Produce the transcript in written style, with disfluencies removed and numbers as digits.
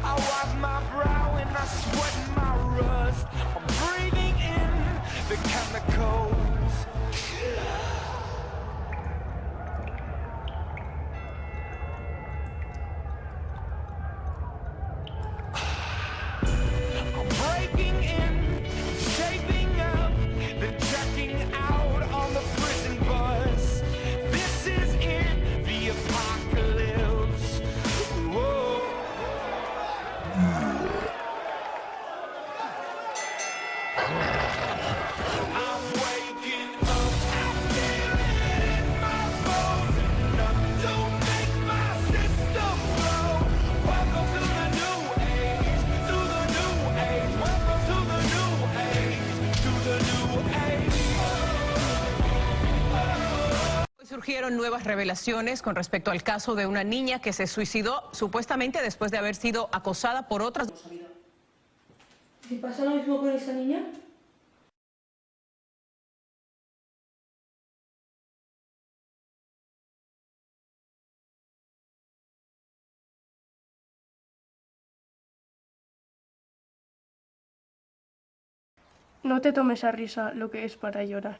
I wipe my brow and I sweat my rust. I'm breathing in the chemicals. I'm breaking in, shaping up, then checking out on the prison bus. This is it, the apocalypse. Whoa. I'm waking up, I feel it in my bones, enough to make my system blow. Welcome to the new age, to the new age. Welcome to the new age, to the new age. Hoy surgieron nuevas revelaciones con respecto al caso de una niña que se suicidó supuestamente después de haber sido acosada por otras. ¿Si pasa lo mismo con esta niña? No te tomes a risa lo que es para llorar.